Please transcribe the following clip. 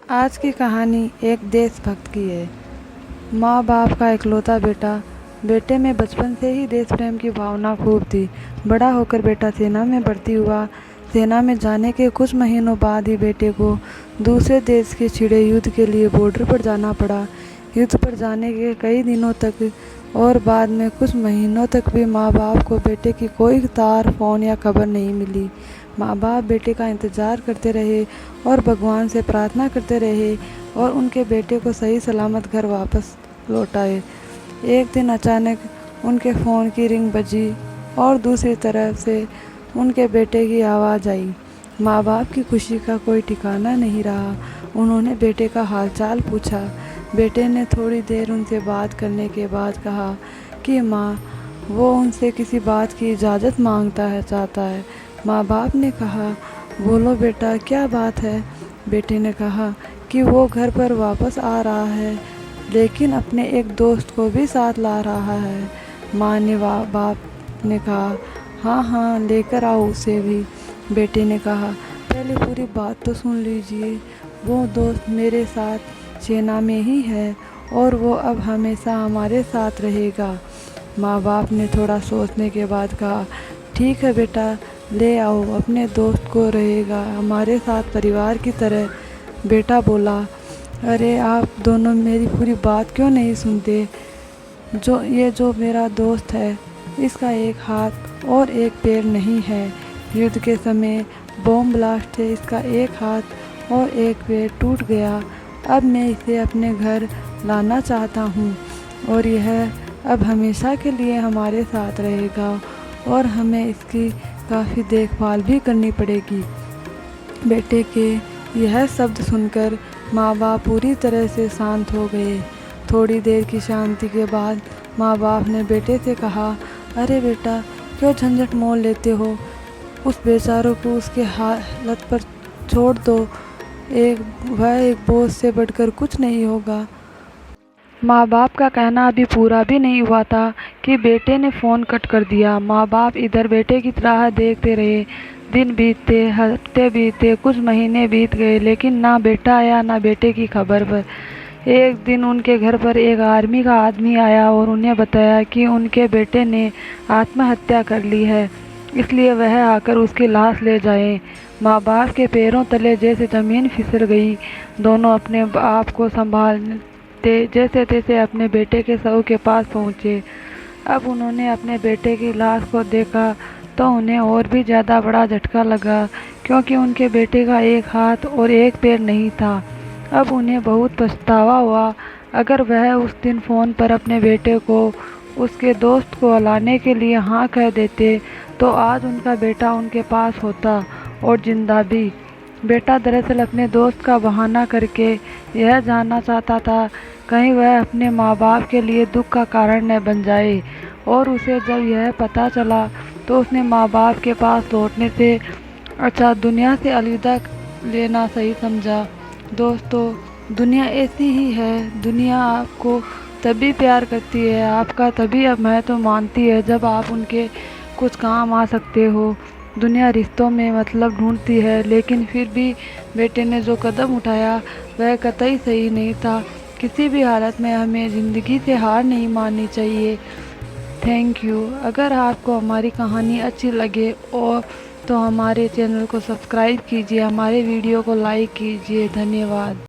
आज की कहानी एक देशभक्त की है। माँ बाप का इकलौता बेटा। बेटे में बचपन से ही देश प्रेम की भावना खूब थी। बड़ा होकर बेटा सेना में भर्ती हुआ। सेना में जाने के कुछ महीनों बाद ही बेटे को दूसरे देश के छिड़े युद्ध के लिए बॉर्डर पर जाना पड़ा। युद्ध पर जाने के कई दिनों तक और बाद में कुछ महीनों तक भी माँ बाप को बेटे की कोई तार फोन या खबर नहीं मिली। माँ बाप बेटे का इंतज़ार करते रहे और भगवान से प्रार्थना करते रहे और उनके बेटे को सही सलामत घर वापस लौटाए। एक दिन अचानक उनके फ़ोन की रिंग बजी और दूसरी तरफ से उनके बेटे की आवाज़ आई। माँ बाप की खुशी का कोई ठिकाना नहीं रहा। उन्होंने बेटे का हालचाल पूछा। बेटे ने थोड़ी देर उनसे बात करने के बाद कहा कि माँ, वो उनसे किसी बात की इजाज़त चाहता है। माँ बाप ने कहा, बोलो बेटा, क्या बात है। बेटे ने कहा कि वो घर पर वापस आ रहा है, लेकिन अपने एक दोस्त को भी साथ ला रहा है। माँ ने बाप ने कहा, हाँ हाँ, लेकर आओ उसे भी। बेटे ने कहा, पहले पूरी बात तो सुन लीजिए। वो दोस्त मेरे साथ सेना में ही है और वो अब हमेशा हमारे साथ रहेगा। माँ बाप ने थोड़ा सोचने के बाद कहा, ठीक है बेटा, ले आओ, अपने दोस्त को रहेगा हमारे साथ परिवार की तरह। बेटा बोला, अरे आप दोनों मेरी पूरी बात क्यों नहीं सुनते। जो मेरा दोस्त है, इसका एक हाथ और एक पैर नहीं है। युद्ध के समय बॉम्ब ब्लास्ट से इसका एक हाथ और एक पैर टूट गया। अब मैं इसे अपने घर लाना चाहता हूँ और यह अब हमेशा के लिए हमारे साथ रहेगा और हमें इसकी काफ़ी देखभाल भी करनी पड़ेगी। बेटे के यह शब्द सुनकर माँ बाप पूरी तरह से शांत हो गए। थोड़ी देर की शांति के बाद माँ बाप ने बेटे से कहा, अरे बेटा, क्यों झंझट मोल लेते हो। उस बेचारों को उसके हालत पर छोड़ दो। वह एक बोझ से बढ़कर कुछ नहीं होगा। माँ बाप का कहना अभी पूरा भी नहीं हुआ था कि बेटे ने फ़ोन कट कर दिया। माँ बाप इधर बेटे की राह देखते रहे। दिन बीतते, हफ्ते बीते, कुछ महीने बीत गए, लेकिन ना बेटा आया ना बेटे की खबर पर। एक दिन उनके घर पर एक आर्मी का आदमी आया और उन्हें बताया कि उनके बेटे ने आत्महत्या कर ली है, इसलिए वह आकर उसकी लाश ले जाएं। माँ बाप के पैरों तले जैसे ज़मीन फिसल गई। दोनों अपने आप को संभालते जैसे तैसे अपने बेटे के शव के पास पहुँचे। अब उन्होंने अपने बेटे की लाश को देखा तो उन्हें और भी ज़्यादा बड़ा झटका लगा, क्योंकि उनके बेटे का एक हाथ और एक पैर नहीं था। अब उन्हें बहुत पछतावा हुआ। अगर वह उस दिन फ़ोन पर अपने बेटे को उसके दोस्त को लाने के लिए हाँ कह देते तो आज उनका बेटा उनके पास होता और जिंदा भी। बेटा दरअसल अपने दोस्त का बहाना करके यह जानना चाहता था कहीं वह अपने माँ बाप के लिए दुख का कारण न बन जाए, और उसे जब यह पता चला तो उसने माँ बाप के पास लौटने से अच्छा दुनिया से अलविदा लेना सही समझा। दोस्तों, दुनिया ऐसी ही है। दुनिया आपको तभी प्यार करती है, आपका तभी अब महत्व मानती है जब आप उनके कुछ काम आ सकते हो। दुनिया रिश्तों में मतलब ढूंढती है, लेकिन फिर भी बेटे ने जो कदम उठाया वह कतई सही नहीं था। किसी भी हालत में हमें ज़िंदगी से हार नहीं माननी चाहिए। Thank you. अगर आपको हमारी कहानी अच्छी लगे और तो हमारे चैनल को सब्सक्राइब कीजिए, हमारे वीडियो को लाइक कीजिए। धन्यवाद।